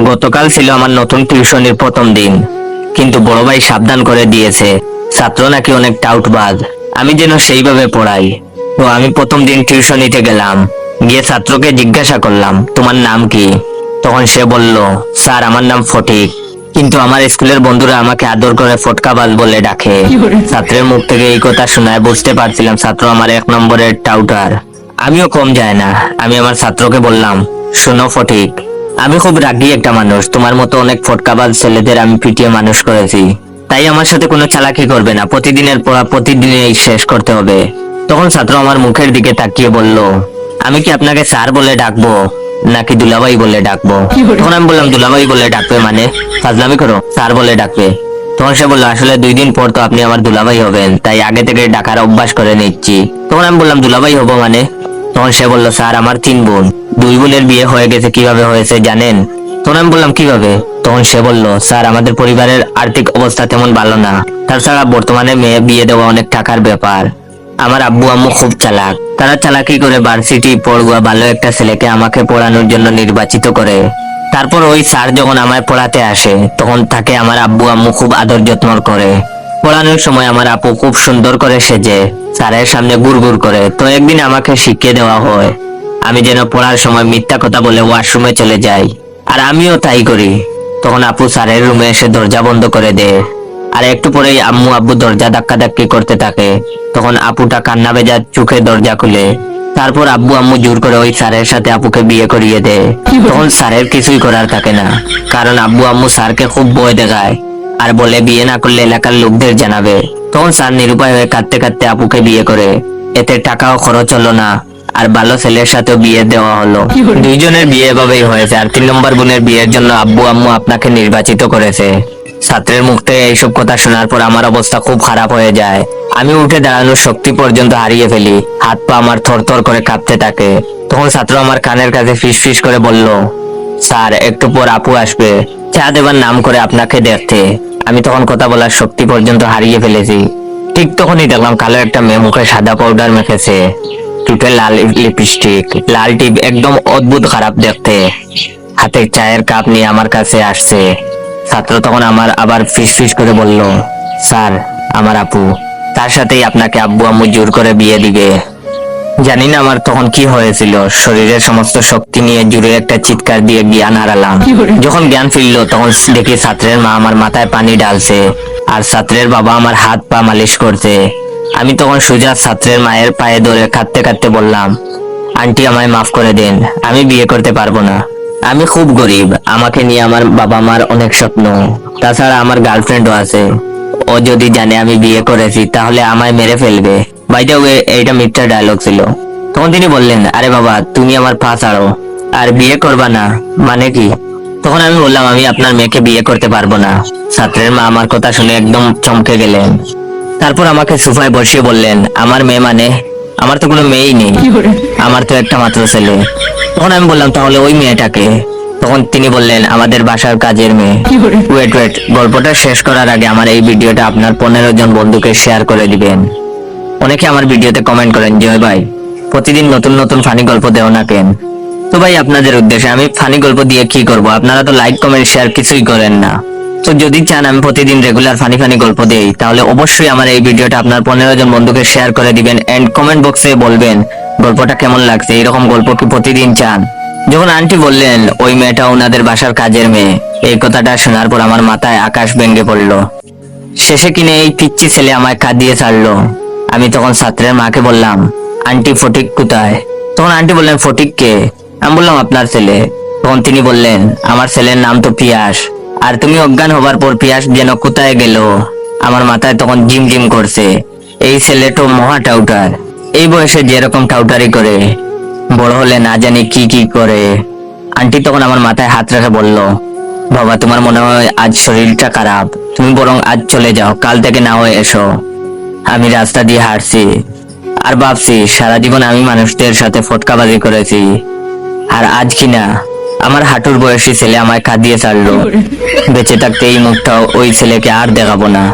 গতকাল ছিল আমার নতুন টিউশনের প্রথম দিন, কিন্তু বড় ভাই সাবধান করে দিয়েছে ছাত্র নাকি অনেক টাউটবাজ, আমি যেন সেইভাবে পড়াই। তো আমি প্রথম দিন টিউশন নিতে গেলাম, গিয়ে ছাত্রকে জিজ্ঞাসা করলাম, তোমার নাম কি? তখন সে বলল, স্যার আমার নাম ফটিক, কিন্তু আমার স্কুলের বন্ধুরা আমাকে আদর করে ফটকাবাজ বলে ডাকে। ছাত্রের মুখ থেকে এই কথা শোনায় বুঝতে পারছিলাম ছাত্র আমার 1 নম্বরের টাউটার। আমিও কম যায় না, আমি আমার ছাত্রকে বললাম, শোনো ফটিক, আমি খুব রাগী একটা মানুষ, তোমার মতো অনেক ফটকাবাজ ছেলেদের আমি পিটিয়ে মানুষ করেছি, তাই আমার সাথে কোনো চালাকি করবে না, প্রতিদিনের পড়া প্রতিদিনই শেষ করতে হবে। তখন ছাত্র আমার মুখের দিকে তাকিয়ে বলল, আমি কি আপনাকে স্যার বলে ডাকবো নাকি দুলাভাই বলে ডাকবো? তখন আমি বললাম, দুলাভাই বলে ডাকবে মানে? ফাজলামি করো, স্যার বলে ডাকবে। তখন সে বললো, আসলে 2 দিন পর তো আপনি আমার দুলাভাই হবেন, তাই আগে থেকে ডাকার অভ্যাস করে নিচ্ছি। তখন আমি বললাম, দুলাভাই হবো মানে? তখন সে বললো, স্যার আমার 3 বোন, 2 বোনের বিয়ে হয়ে গেছে, কিভাবে হয়েছে জানেন? তখন আমি বললাম, কিভাবে? তখন সে বললো, স্যার আমাদের পরিবারের আর্থিক অবস্থা তেমন ভালো না, তাছাড়া বর্তমানে মেয়ে বিয়ে দেওয়া অনেক টাকার ব্যাপার। আমার আব্বু আম্মু খুব চালাক, তারা চালাকি করে ভার্সিটি পড়ুয়া ভালো একটা ছেলেকে আমাকে পড়ানোর জন্য নির্বাচিত করে। তারপর ওই স্যার যখন আমায় পড়াতে আসে, তখন তাকে আমার আব্বু আম্মু খুব আদর যত্ন করে। পড়ানোর সময় আমার আপু খুব সুন্দর করে সেজে স্যারের সামনে গুড়গুড় করে। তো একদিন আমাকে শিখিয়ে দেওয়া হয় আমি যেন পড়ার সময় মিথ্যা কথা বলে ওয়াশরুমে চলে যাই, আর আমিও তাই করি। তখন আপু স্যারের রুমে এসে দরজা বন্ধ করে দেয়, আর একটু পরেই আম্মু আব্বু দরজা ধাক্কাধাক্কি করতে থাকে। তখন আপুটা কান্না ভেজা চোখে দরজা খুলে। তারপর আব্বু আম্মু জোর করে ওই স্যারের সাথে আপুকে বিয়ে করিয়ে দেয়। তখন স্যারের কিছুই করার থাকে না, কারণ আব্বু আম্মু স্যারকে খুব ভয় দেখায় আর বলে বিয়ে না করলে এলাকার লোকদের জানাবে। তখন স্যার নিরুপায় হয়ে কাঁদতে কাঁদতে আপুকে বিয়ে করে। এতে টাকাও খরচ হলো না, আর ভালো ছেলের সাথে বিয়ে দেওয়া হলো। 2 জনের বিয়ে এভাবেই হয়েছে, আর 3 নম্বর বোনের বিয়ের জন্য আব্বু আম্মু আপনাকে নির্বাচিত করেছে। ছাত্রের মুখ থেকে এইসব কথা শোনার পর আমার অবস্থা খুব খারাপ হয়ে যায়। আমি উঠে দাঁড়ানোর শক্তি পর্যন্ত হারিয়ে ফেলি, হাত পা আমার থরথর করে কাঁপতে থাকে। তখন ছাত্র আমার কানের কাছে ফিস ফিস করে বলল, স্যার একটু পর আপু আসবে, চা দেবার নাম করে আপনাকে দেখতে। আমি তখন কথা বলার শক্তি পর্যন্ত হারিয়ে ফেলেছি। ঠিক তখনই দেখলাম কালো একটা মেয়ে মুখে সাদা পাউডার মেখেছে, ঠোঁটে লাল লিপস্টিক, লাল টিপ, একদম অদ্ভুত খারাপ দেখতে, হাতে চায়ের কাপ নিয়ে আমার কাছে আসছে। ছাত্র তখন আমার আবার ফিস ফিস করে বলল, স্যার আমার আপু, তার সাথেই আপনাকে আব্বু আম্মু জোর করে বিয়ে দিবে। জানি না আমার তখন কি হয়েছিল, শরীরের সমস্ত শক্তি নিয়ে জুড়ে একটা চিৎকার দিয়ে জ্ঞান হারালাম। যখন জ্ঞান ফিরলো তখন দেখি ছাত্রের মা আমার মাথায় পানি ঢালছে, আর ছাত্রের বাবা আমার হাত পা মালিশ করছে। আমি তখন সোজা ছাত্রের মায়ের পায়ে ধরে কাঁদতে কাঁদতে বললাম, আন্টি আমায় মাফ করে দেন, আমি বিয়ে করতে পারবো না, আমি খুব গরিব, আমাকে নিয়ে আমার বাবা মার অনেক স্বপ্ন, তাছাড়া আমার গার্লফ্রেন্ডও আছে, ও যদি জানে আমি বিয়ে করেছি তাহলে আমায় মেরে ফেলবে। বাই দ্য ওয়ে এইটা মিথ্যা ডায়লগ ছিল। তখন তিনি বললেন, আরে বাবা তুমি আমার পা ছাড়ো, আর বিয়ে করবা না মানে কি? তখন আমি বললাম, আমি আপনার মেয়েকে বিয়ে করতে পারবো না। ছাত্রের মা আমার কথা শুনে একদম চমকে গেলেন। তারপর আমাকে সোফায় বসিয়ে বললেন, আমার মেয়ে মানে? আমার তো কোনো মেয়েই নেই, আমার তো একটা মাত্র ছেলে। তখন আমি বললাম, তাহলে ওই মেয়েটাকে? তখন তিনি বললেন, আমাদের বাসার কাজের মেয়ে। ওয়েট ওয়েট, গল্পটা শেষ করার আগে আমার এই ভিডিওটা আপনার 15 জন বন্ধুকে শেয়ার করে দিবেন। অনেকে আমার ভিডিওতে কমেন্ট করেন, জয় ভাই প্রতিদিন নতুন নতুন ফানি গল্প দেও না কেন? তো ভাই আপনাদের উদ্দেশ্যে, আমি ফানি গল্প দিয়ে কি করব? আপনারা তো লাইক কমেন্ট শেয়ার কিছুই করেন না। তো যদি চান আমি প্রতিদিন রেগুলার ফানি ফানি গল্প দেই, তাহলে অবশ্যই আমার এই ভিডিওটা আপনার 15 জন বন্ধুকে শেয়ার করে দিবেন, এন্ড কমেন্ট বক্সে বলবেন গল্পটা কেমন লাগছে, এরকম গল্প কি প্রতিদিন চান? যখন আন্টি বললেন ওই মেয়েটা ওনাদের বাসার কাজের মেয়ে, এই কথাটা শোনার পর আমার মাথায় আকাশ ভেঙে পড়লো। শেষে কিনে এই পিচ্চি ছেলে আমায় কাঁদিয়ে ছাড়লো। আমি তখন ছাত্রের মাকে বললাম, আন্টি ফটিক কোথায়? তখন আন্টি বললেন, ফটিক কে? আমি বললাম, আপনার ছেলে। তখন তিনি বললেন, আমার ছেলের নাম তো পিয়াস, আর তুমি অজ্ঞান হবার পর পিয়াস যেন কোথায় গেল। আমার মাথায় তখন জিম জিম করছে, এই ছেলে তো মহা টাউটার, এই বয়সে যেরকম টাউটারি করে বড় হলে না জানি কি কি করে। আন্টি তখন আমার মাথায় হাত রেখে বলল, বাবা তোমার মনে হয় আজ শরীরটা খারাপ, তুমি বরং আজ চলে যাও, কাল থেকে না হয়ে এসো। আমি রাস্তা দিয়ে হাঁটছি আর ভাবছি, সারা জীবন আমি মানুষদের সাথে ফটকাবাজি করেছি, আর আজ কিনা আমার হাঁটুর বয়সী ছেলে আমায় কাঁদিয়ে ছাড়লো। বেঁচে থাকতে এই মুখটাও ওই ছেলেকে আর দেখাবো না।